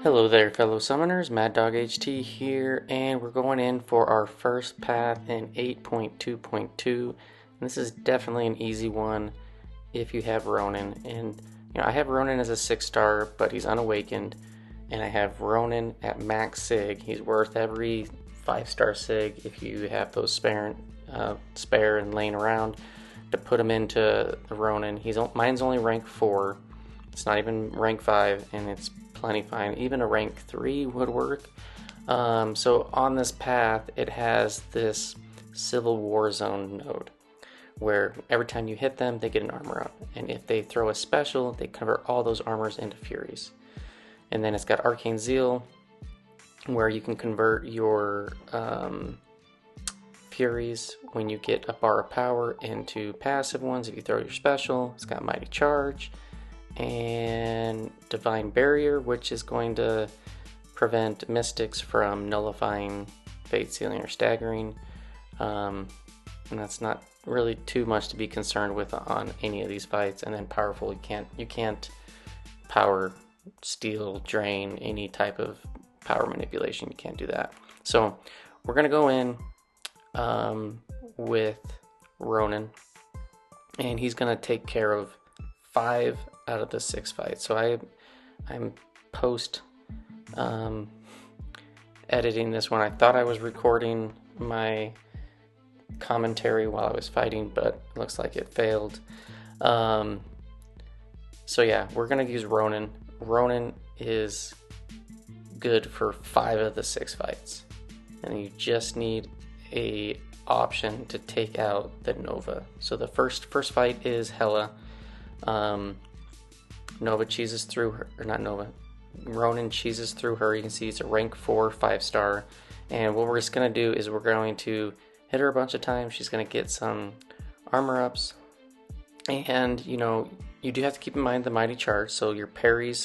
Hello there, fellow summoners. Mad Dog HT here, and we're going in for our first path in 8.2.2. This is definitely an easy one if you have Ronan. And I have Ronan as a 6-star, but he's unawakened, and I have Ronan at max sig. He's worth every 5-star sig if you have those spare and laying around to put him into the Ronan. Mine's only rank 4. It's not even rank 5, and it's plenty fine. Even a rank 3 would work. So on this path, it has this Civil War Zone node, where every time you hit them, they get an armor up. And if they throw a special, they convert all those armors into Furies. And then it's got Arcane Zeal, where you can convert your Furies when you get a bar of power into passive ones if you throw your special. It's got Mighty Charge and Divine Barrier, which is going to prevent Mystics from nullifying Fate Sealing or Staggering. And that's not really too much to be concerned with on any of these fights. And then Powerful, you can't power steal, drain, any type of power manipulation. You can't do that. So we're gonna go in with Ronan, and he's gonna take care of 5 out of the 6 fights. So I'm post editing this one. I thought I was recording my commentary while I was fighting, but it looks like it failed. So yeah, we're gonna use Ronan. Ronan is good for 5 of the 6 fights, and you just need a option to take out the Nova. So the first fight is Hela. Nova cheeses through her, or not Nova, Ronan cheeses through her. You can see it's a rank 4 5-star, and what we're just going to do is we're going to hit her a bunch of times. She's going to get some armor ups, and you do have to keep in mind the Mighty Charge, so your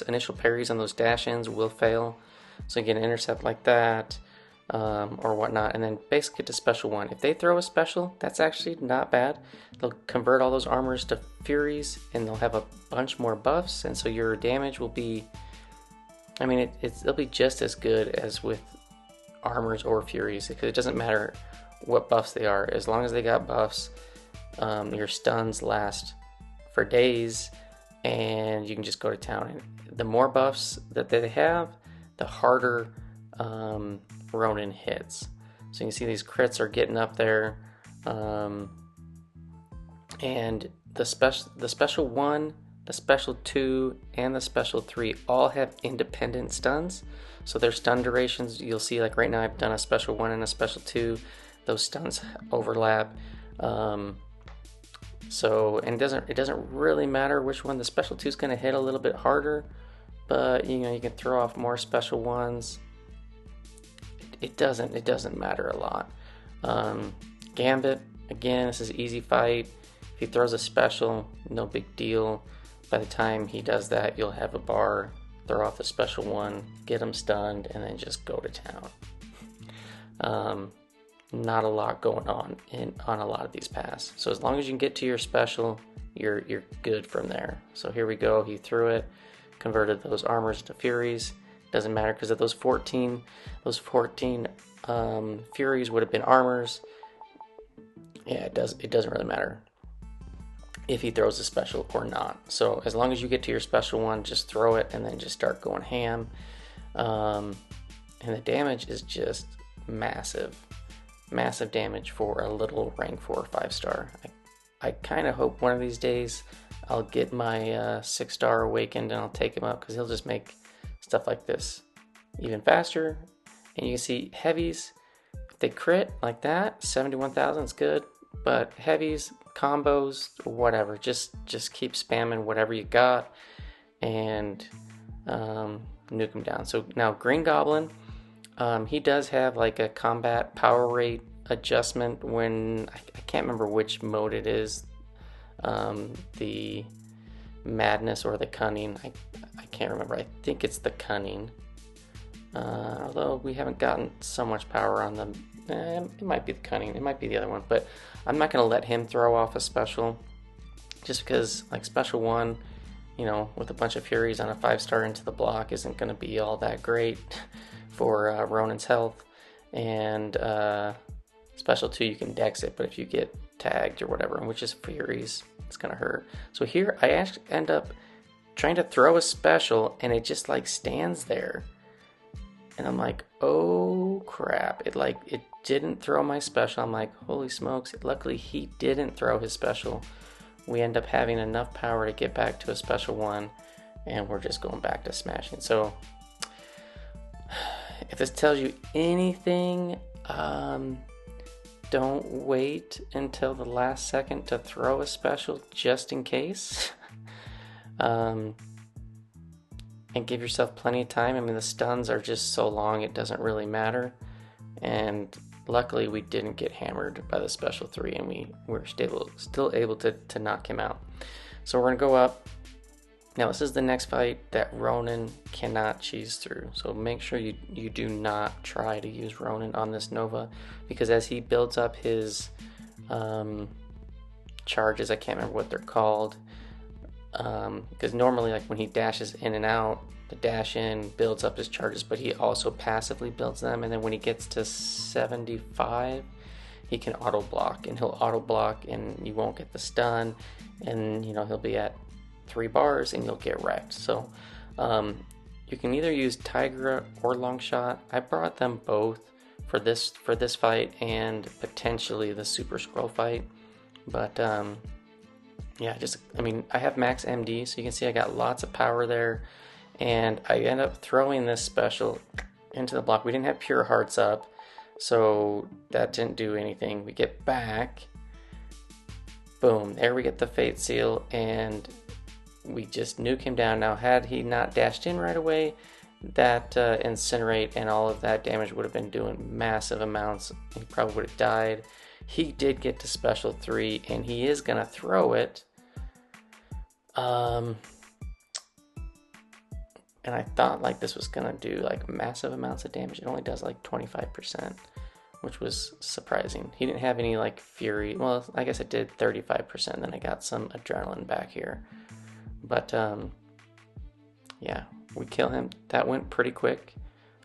initial parries on those dash-ins will fail, so you get an intercept like that, or whatnot, and then basically get to special 1. If they throw a special, that's actually not bad. They'll convert all those armors to Furies, and they'll have a bunch more buffs, and so your damage will be, it'll be just as good as with armors or Furies, because it doesn't matter what buffs they are. As long as they got buffs, your stuns last for days, and you can just go to town. And the more buffs that they have, the harder Ronan hits. So you can see these crits are getting up there, and the special 1, the special 2, and the special 3 all have independent stuns. So their stun durations, you'll see, like right now I've done a special 1 and a special 2. Those stuns overlap. So it doesn't really matter which one. The special 2 is going to hit a little bit harder, but you can throw off more special 1s. It doesn't matter a lot. Gambit, again, this is an easy fight. If he throws a special, no big deal. By the time he does that, you'll have a bar, throw off the special 1, get him stunned, and then just go to town. Not a lot going on a lot of these paths. So as long as you can get to your special, you're good from there. So here we go. He threw it, converted those armors to Furies. Doesn't matter because of those 14 Furies would have been armors. Yeah, it doesn't really matter if he throws a special or not. So as long as you get to your special 1, just throw it and then just start going ham. And the damage is just massive damage for a little rank 4 or 5-star. I kind of hope one of these days I'll get my 6-star awakened and I'll take him up, because he'll just make stuff like this even faster. And you can see heavies, if they crit like that, 71,000 is good, but heavies, combos, whatever, just keep spamming whatever you got and nuke them down. So now Green Goblin, he does have like a combat power rate adjustment when, I can't remember which mode it is, the Madness or the Cunning, I can't remember. I think it's the Cunning, although we haven't gotten so much power on them. It might be the Cunning, it might be the other one, but I'm not going to let him throw off a special, just because like special 1, you know, with a bunch of Furies on a 5-star into the block isn't going to be all that great for Ronan's health. And special 2, you can dex it, but if you get tagged or whatever, which is Furies, it's going to hurt. So here I actually end up trying to throw a special, and it just like stands there. And I'm like, oh crap. It didn't throw my special. I'm like, holy smokes. Luckily he didn't throw his special. We end up having enough power to get back to a special 1, and we're just going back to smashing. So if this tells you anything, don't wait until the last second to throw a special just in case. And give yourself plenty of time. I mean, the stuns are just so long, it doesn't really matter. And luckily we didn't get hammered by the special 3, and we were still able to knock him out. So we're gonna go up. Now this is the next fight that Ronan cannot cheese through. So make sure you do not try to use Ronan on this Nova, because as he builds up his charges, I can't remember what they're called, because normally like when he dashes in and out, the dash in builds up his charges, but he also passively builds them, and then when he gets to 75 he can auto block, and he'll auto block and you won't get the stun, and you know he'll be at 3 bars and you'll get wrecked. So you can either use Tigra or Longshot. I brought them both for this fight and potentially the SuperSkrull fight, but yeah, I mean, I have max MD, so you can see I got lots of power there, and I end up throwing this special into the block. We didn't have pure hearts up, so that didn't do anything. We get back, boom, there we get the Fate Seal, and we just nuke him down. Now, had he not dashed in right away, that Incinerate and all of that damage would have been doing massive amounts. He probably would have died. He did get to special 3, and he is going to throw it. And I thought like this was gonna do like massive amounts of damage. It only does like 25%, which was surprising. He didn't have any like fury. Well, I guess it did 35%. Then I got some adrenaline back here. But yeah, we kill him. That went pretty quick.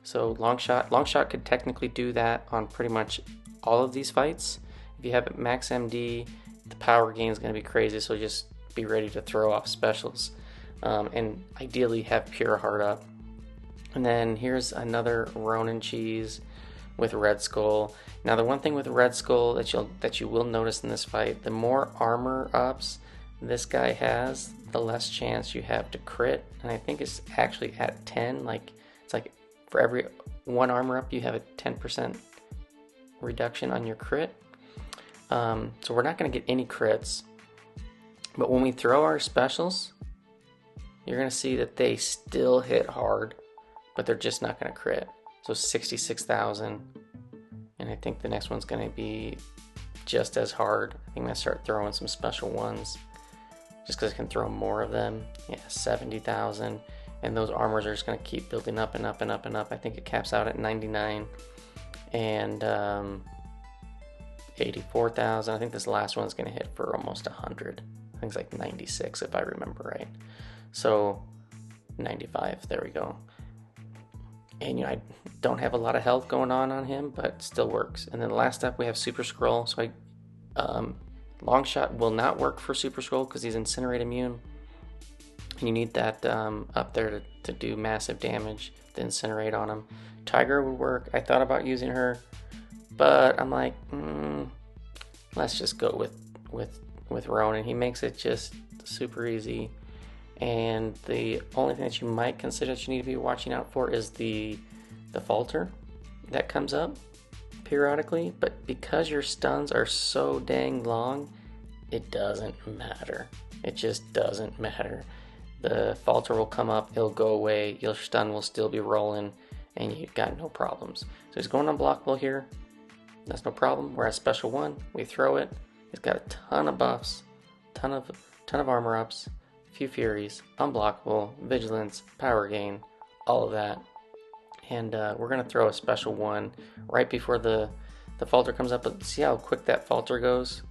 So Longshot could technically do that on pretty much all of these fights. If you have max MD, the power gain is going to be crazy. So just be ready to throw off specials, and ideally have pure heart up. And then here's another Ronan cheese with Red Skull. Now the one thing with Red Skull that you will notice in this fight, the more armor ups this guy has, the less chance you have to crit. And I think it's actually at 10. Like it's like for every 1 armor up, you have a 10% reduction on your crit. So we're not going to get any crits. But when we throw our specials, you're going to see that they still hit hard, but they're just not going to crit. So 66,000. And I think the next one's going to be just as hard. I think I'm going to start throwing some special ones just because I can throw more of them. Yeah, 70,000. And those armors are just going to keep building up and up and up and up. I think it caps out at 99. And 84,000. I think this last one's going to hit for almost 100. I think it's like 96 if I remember right. So 95, there we go. And you know, I don't have a lot of health going on him, but still works. And then last up we have SuperSkrull. So Longshot will not work for SuperSkrull because he's Incinerate immune. And you need that up there to do massive damage, to Incinerate on him. Tiger would work. I thought about using her, but I'm like, let's just go with Ronan. He makes it just super easy. And the only thing that you might consider that you need to be watching out for is the falter that comes up periodically. But because your stuns are so dang long, it doesn't matter. It just doesn't matter. The falter will come up, it'll go away, your stun will still be rolling, and you've got no problems. So he's going unblockable here. That's no problem. We're at special 1. We throw it. He's got a ton of buffs, ton of armor ups, few furies, unblockable, vigilance, power gain, all of that. And we're gonna throw a special 1 right before the falter comes up. But see how quick that falter goes?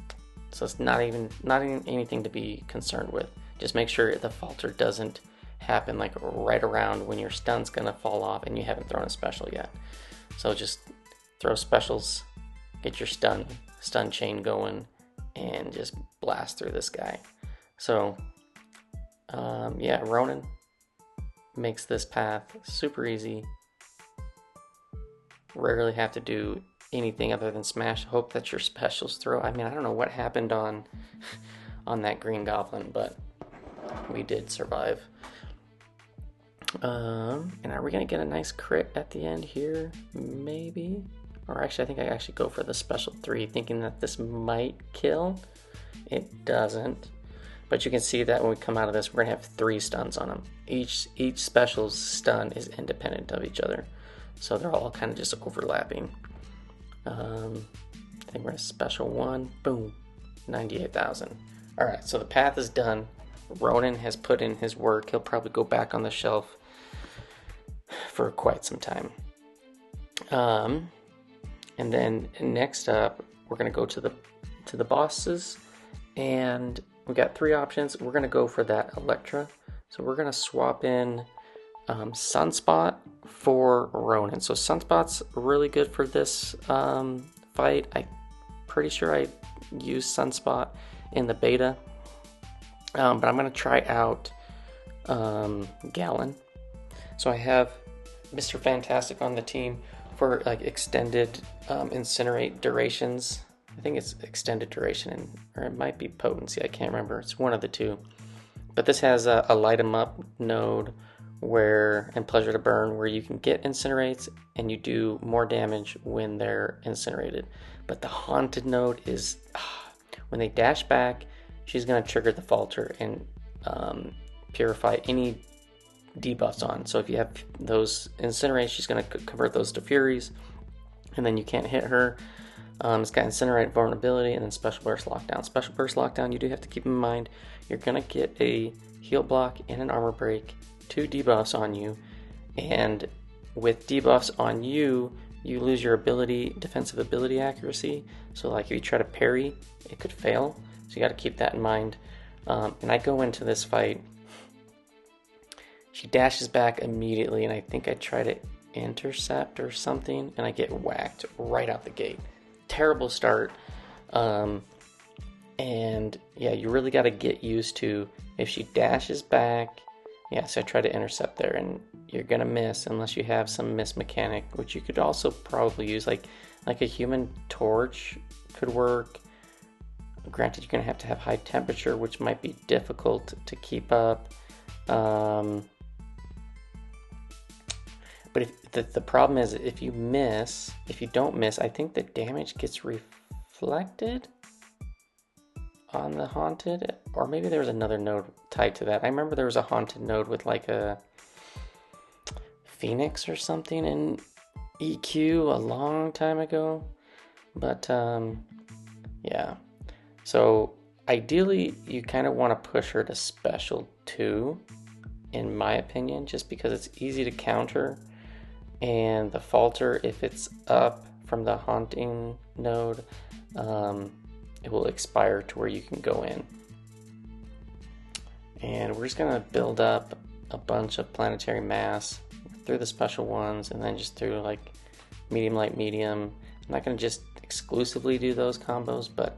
So it's not even anything to be concerned with. Just make sure the falter doesn't happen like right around when your stun's gonna fall off and you haven't thrown a special yet. So just throw specials, get your stun chain going, and just blast through this guy. So yeah, Ronan makes this path super easy. Rarely have to do anything other than smash. Hope that your specials throw. I mean, I don't know what happened on that green goblin, but we did survive. And are we gonna get a nice crit at the end here? Maybe. Or actually, I think I actually go for the special 3, thinking that this might kill. It doesn't. But you can see that when we come out of this, we're gonna have 3 stuns on them. Each special's stun is independent of each other, so they're all kind of just overlapping. I think we're gonna special 1. Boom, 98,000. All right, so the path is done. Ronan has put in his work. He'll probably go back on the shelf for quite some time. And then next up, we're gonna go to the bosses, and we got 3 options. We're gonna go for that Elektra. So we're gonna swap in Sunspot for Ronan. So Sunspot's really good for this fight. I'm pretty sure I used Sunspot in the beta, but I'm gonna try out Galan. So I have Mr. Fantastic on the team for like extended Incinerate durations. I think it's extended duration, or it might be potency. I can't remember. It's one of the two. But this has a light 'em up node and pleasure to burn, where you can get incinerates and you do more damage when they're incinerated. But the haunted node is when they dash back, she's gonna trigger the falter and purify any debuffs on. So if you have those incinerates, she's gonna convert those to furies, and then you can't hit her. It's got Incinerate vulnerability and then Special Burst Lockdown. Special Burst Lockdown, you do have to keep in mind, you're going to get a heal block and an armor break, 2 debuffs on you, and with debuffs on you, you lose your defensive ability accuracy. So like if you try to parry, it could fail. So you got to keep that in mind. And I go into this fight, she dashes back immediately, and I think I try to intercept or something, and I get whacked right out the gate. Terrible start. And yeah, you really got to get used to if she dashes back. Yeah, so I try to intercept there, and you're gonna miss unless you have some miss mechanic, which you could also probably use, like a human torch could work. Granted, you're gonna have to have high temperature, which might be difficult to keep up. But if the problem is, if you don't miss, I think the damage gets reflected on the haunted, or maybe there was another node tied to that. I remember there was a haunted node with like a Phoenix or something in EQ a long time ago. But yeah, so ideally you kind of want to push her to special 2, in my opinion, just because it's easy to counter. And the falter, if it's up from the haunting node, it will expire to where you can go in. And we're just gonna build up a bunch of planetary mass through the special ones, and then just through like medium, light, medium. I'm not gonna just exclusively do those combos, but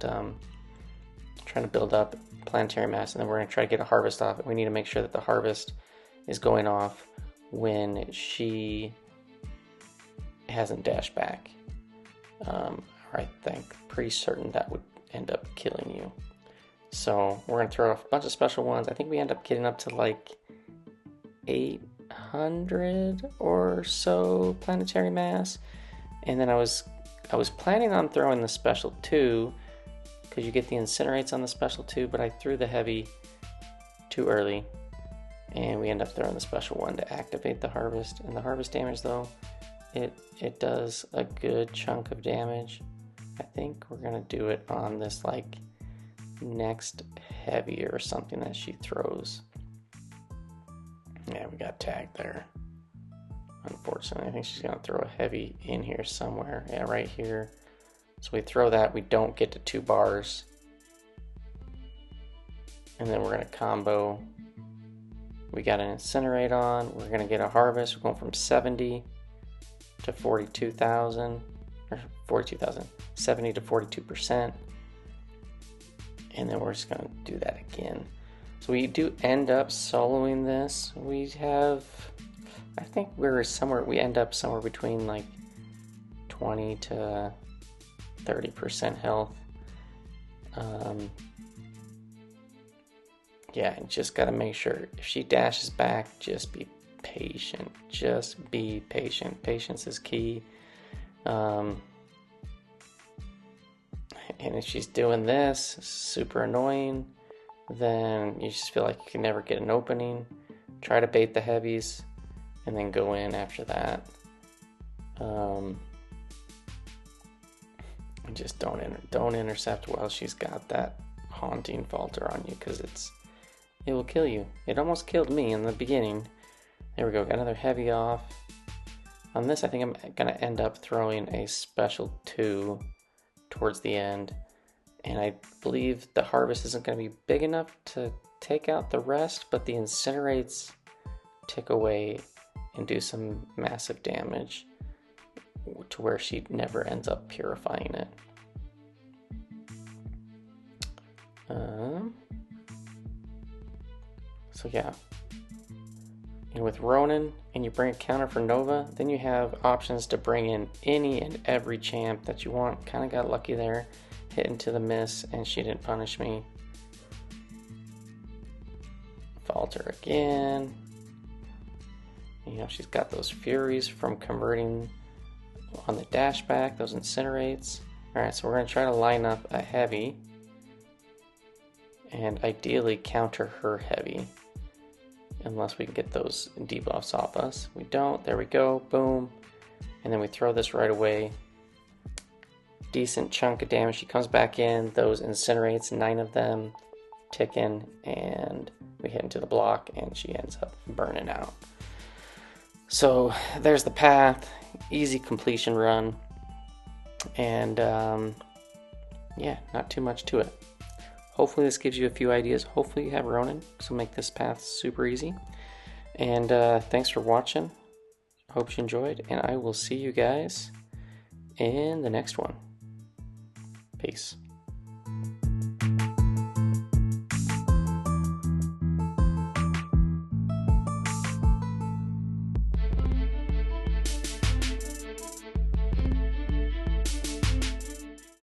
trying to build up planetary mass, and then we're gonna try to get a harvest off. We need to make sure that the harvest is going off when she hasn't dashed back. I think pretty certain that would end up killing you. So we're gonna throw a bunch of special ones. I think we end up getting up to like 800 or so planetary mass, and then I was planning on throwing the special 2 because you get the incinerates on the special 2, but I threw the heavy too early, and we end up throwing the special 1 to activate the harvest. And the harvest damage, though, it does a good chunk of damage. I think we're gonna do it on this like next heavy or something that she throws. Yeah, we got tagged there, unfortunately. I think she's gonna throw a heavy in here somewhere. Yeah, right here. So we throw that, we don't get to 2 bars. And then we're going to combo. We got an Incinerate on. We're going to get a Harvest. We're going from 70 to 42,000. Or 42,000. 70 to 42%. And then we're just going to do that again. So we do end up soloing this. We have, I think we end up somewhere between like 20 to 30% health. Yeah, and just gotta make sure if she dashes back, just be patient. Just be patient. Patience is key. And if she's doing this, super annoying, then you just feel like you can never get an opening. Try to bait the heavies and then go in after that. And just don't intercept while she's got that haunting falter on you, because it will kill you. It almost killed me in the beginning. There we go, got another heavy off. On this, I think I'm gonna end up throwing a special 2 towards the end. And I believe the Harvest isn't gonna be big enough to take out the rest, but the Incinerates tick away and do some massive damage to where she never ends up purifying it. So yeah, and with Ronan, and you bring a counter for Nova, then you have options to bring in any and every champ that you want. Kind of got lucky there, hit into the miss, and she didn't punish me. Falter again. You know, she's got those Furies from converting on the dash back, those Incinerates. Alright, so we're going to try to line up a heavy and ideally counter her heavy, unless we can get those debuffs off us. We don't. There we go. Boom. And then we throw this right away. Decent chunk of damage. She comes back in. Those Incinerates, 9 of them, ticking, and we hit into the block, and she ends up burning out. So there's the path. Easy completion run. And yeah, not too much to it. Hopefully this gives you a few ideas. Hopefully you have Ronan, so make this path super easy. And thanks for watching. Hope you enjoyed, and I will see you guys in the next one. Peace.